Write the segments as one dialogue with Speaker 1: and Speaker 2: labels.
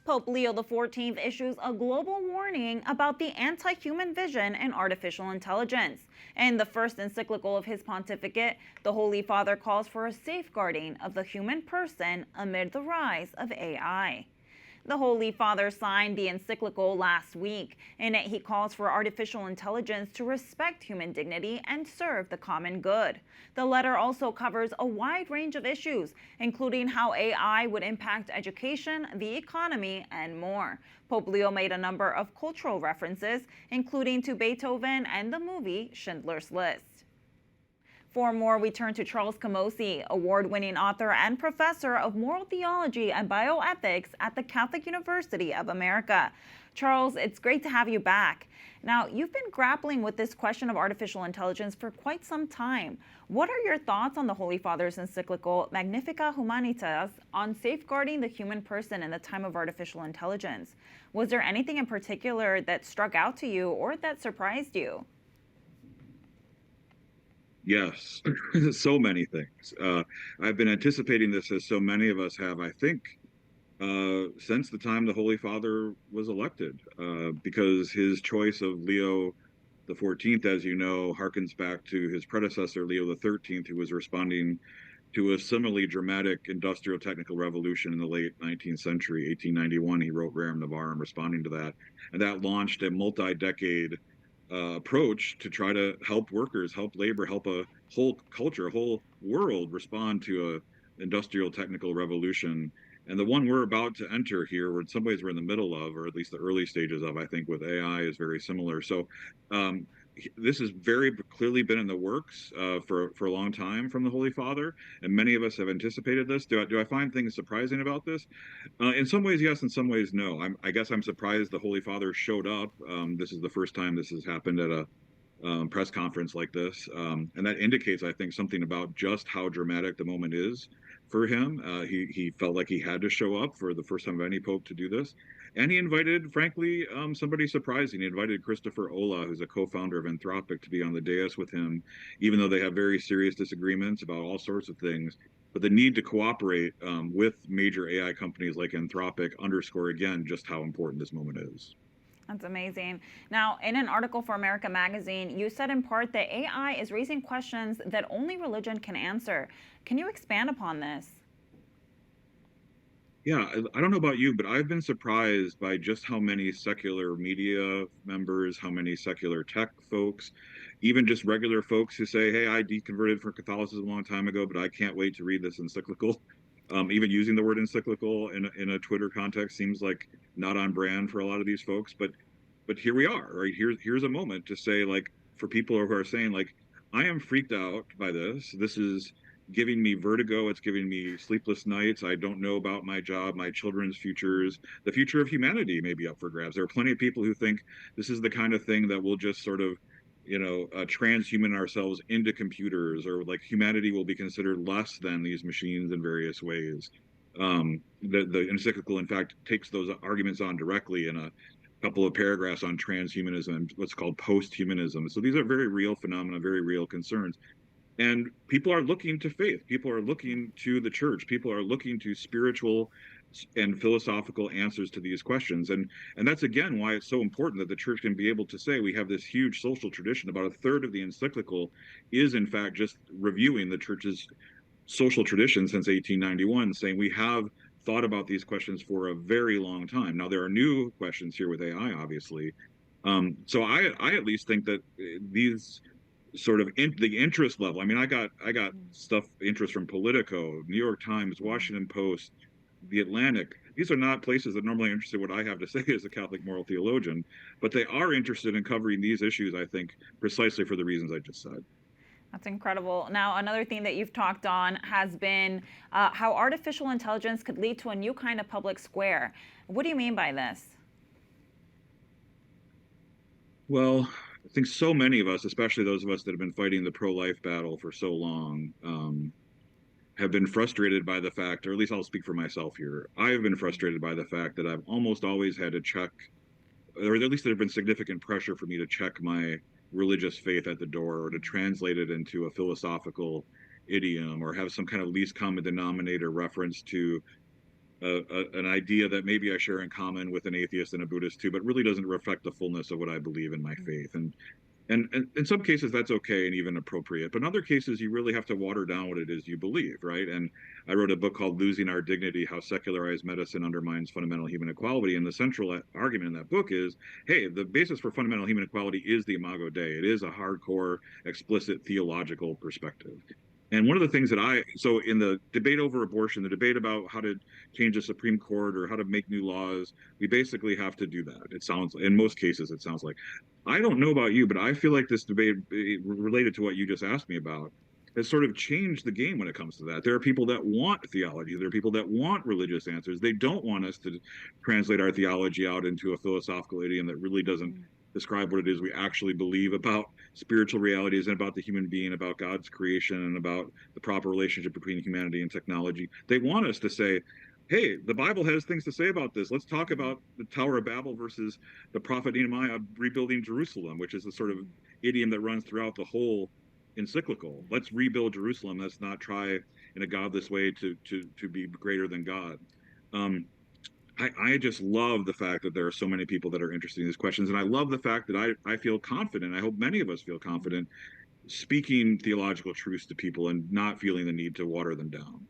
Speaker 1: Pope Leo XIV issues a global warning about the anti-human vision in artificial intelligence. In the first encyclical of his pontificate, the Holy Father calls for a safeguarding of the human person amid the rise of AI. The Holy Father signed the encyclical last week. In it, he calls for artificial intelligence to respect human dignity and serve the common good. The letter also covers a wide range of issues, including how AI would impact education, the economy, and more. Pope Leo made a number of cultural references, including to Beethoven and the movie Schindler's List. For more, we turn to Charles Camosy, award-winning author and professor of moral theology and bioethics at the Catholic University of America. Charles, it's great to have you back. Now, you've been grappling with this question of artificial intelligence for quite some time. What are your thoughts on the Holy Father's encyclical Magnificat Humanitas on safeguarding the human person in the time of artificial intelligence? Was there anything in particular that struck out to you or that surprised you?
Speaker 2: Yes, so many things. I've been anticipating this, as so many of us have, I think, since the time the Holy Father was elected, because his choice of Leo the 14th, as you know, harkens back to his predecessor, Leo the 13th, who was responding to a similarly dramatic industrial technical revolution in the late 19th century. 1891, he wrote Rerum Novarum responding to that. And that launched a multi-decade approach to try to help workers, help labor, help a whole culture, a whole world respond to a industrial technical revolution. And the one we're about to enter here, or in some ways we're in the middle of, or at least the early stages of, I think with AI is very similar. So um, this has very clearly been in the works for a long time from the Holy Father, and many of us have anticipated this. Do I find things surprising about this? In some ways, yes. In some ways, no. I guess I'm surprised the Holy Father showed up. This is the first time this has happened at a press conference like this, and that indicates, I think, something about just how dramatic the moment is for him. He felt like he had to show up for the first time of any pope to do this, and he invited, frankly, somebody surprising. He invited Christopher Olah, who's a co-founder of Anthropic, to be on the dais with him, even though they have very serious disagreements about all sorts of things. But the need to cooperate with major AI companies like Anthropic underscore again just how important this moment is.
Speaker 1: That's amazing. Now, in an article for America Magazine, you said in part that AI is raising questions that only religion can answer. Can you expand upon this?
Speaker 2: Yeah, I don't know about you, but I've been surprised by just how many secular media members, how many secular tech folks, even just regular folks who say, hey, I deconverted from Catholicism a long time ago, but I can't wait to read this encyclical. Even using the word encyclical in a Twitter context seems like not on brand for a lot of these folks, but here we are, right? Here's a moment to say, like, for people who are saying, like, I am freaked out by this. This is giving me vertigo. It's giving me sleepless nights. I don't know about my job, my children's futures, the future of humanity may be up for grabs. There are plenty of people who think this is the kind of thing that will just sort of, transhuman ourselves into computers, or like humanity will be considered less than these machines in various ways. The encyclical, in fact, takes those arguments on directly in a couple of paragraphs on transhumanism and what's called post-humanism. So these are very real phenomena, very real concerns. And people are looking to faith. People are looking to the church. People are looking to spiritual and philosophical answers to these questions. And that's, again, why it's so important that the church can be able to say we have this huge social tradition. About a third of the encyclical is, in fact, just reviewing the church's social tradition since 1891, saying we have thought about these questions for a very long time. Now, there are new questions here with AI, obviously. So I at least think that these sort of the interest level. I mean, I got interest from Politico, New York Times, Washington Post, The Atlantic. These are not places that normally are interested in what I have to say as a Catholic moral theologian, but they are interested in covering these issues, I think, precisely for the reasons I just said.
Speaker 1: That's incredible. Now, another thing that you've talked on has been how artificial intelligence could lead to a new kind of public square. What do you mean by this?
Speaker 2: Well, I think so many of us, especially those of us that have been fighting the pro-life battle for so long, have been frustrated by the fact, or at least I'll speak for myself here. I have been frustrated by the fact that I've almost always had to check, or at least there have been significant pressure for me to check my religious faith at the door, or to translate it into a philosophical idiom, or have some kind of least common denominator reference to an idea that maybe I share in common with an atheist and a Buddhist too, but really doesn't reflect the fullness of what I believe in my faith. And in some cases that's okay and even appropriate, but in other cases you really have to water down what it is you believe, right? And I wrote a book called Losing Our Dignity: How Secularized Medicine Undermines Fundamental Human Equality, and the central argument in that book is, hey, the basis for fundamental human equality is the Imago Dei. It is a hardcore, explicit theological perspective. And one of the things so in the debate over abortion, the debate about how to change the Supreme Court or how to make new laws, we basically have to do that. It sounds, in most cases, it sounds like. I don't know about you, but I feel like this debate, related to what you just asked me about, has sort of changed the game when it comes to that. There are people that want theology. There are people that want religious answers. They don't want us to translate our theology out into a philosophical idiom that really doesn't describe what it is we actually believe about spiritual realities and about the human being, about God's creation, and about the proper relationship between humanity and technology. They want us to say, hey, the Bible has things to say about this. Let's talk about the Tower of Babel versus the prophet Nehemiah rebuilding Jerusalem, which is the sort of idiom that runs throughout the whole encyclical. Let's rebuild Jerusalem. Let's not try in a godless way to be greater than God. I just love the fact that there are so many people that are interested in these questions. And I love the fact that I feel confident, I hope many of us feel confident, speaking theological truths to people and not feeling the need to water them down.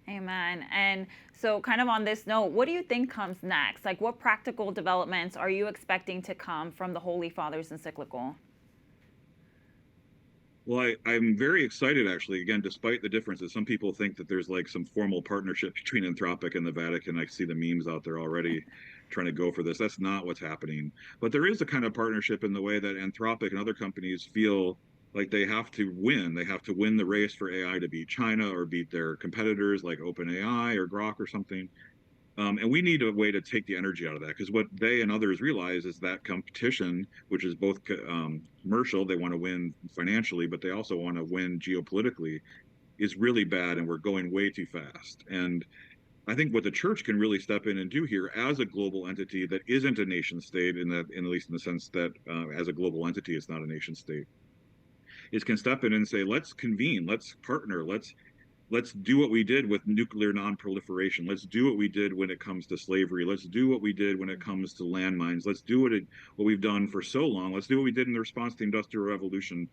Speaker 1: Amen. And so, kind of on this note, what do you think comes next? Like, what practical developments are you expecting to come from the Holy Father's encyclical?
Speaker 2: Well, I'm very excited, actually. Again, despite the differences, some people think that there's like some formal partnership between Anthropic and the Vatican. I see the memes out there already trying to go for this. That's not what's happening. But there is a kind of partnership in the way that Anthropic and other companies feel like they have to win. They have to win the race for AI to beat China or beat their competitors like OpenAI or Grok or something. And we need a way to take the energy out of that, because what they and others realize is that competition, which is both commercial, they want to win financially, but they also want to win geopolitically, is really bad, and we're going way too fast. And I think what the church can really step in and do here as a global entity that isn't a nation state, at least in the sense that as a global entity, it's not a nation state, is can step in and say, let's convene, let's partner, let's do what we did with nuclear non-proliferation. Let's do what we did when it comes to slavery. Let's do what we did when it comes to landmines. Let's do what we've done for so long. Let's do what we did in the response to the Industrial Revolution.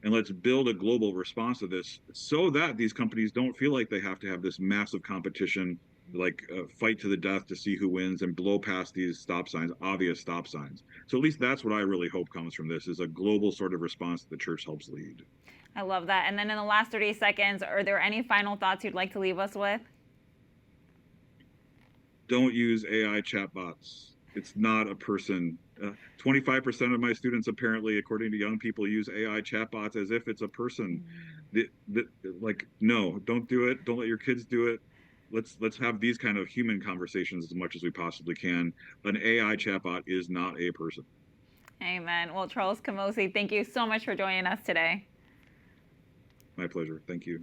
Speaker 2: And let's build a global response to this so that these companies don't feel like they have to have this massive competition, like fight to the death to see who wins and blow past these stop signs, obvious stop signs. So at least that's what I really hope comes from this, is a global sort of response that the church helps lead.
Speaker 1: I love that. And then in the last 30 seconds, are there any final thoughts you'd like to leave us with?
Speaker 2: Don't use AI chatbots. It's not a person. 25% of my students, apparently, according to young people, use AI chatbots as if it's a person. Like, no, don't do it. Don't let your kids do it. Let's have these kind of human conversations as much as we possibly can. An AI chatbot is not a person.
Speaker 1: Amen. Well, Charles Camosy, thank you so much for joining us today.
Speaker 2: My pleasure. Thank you.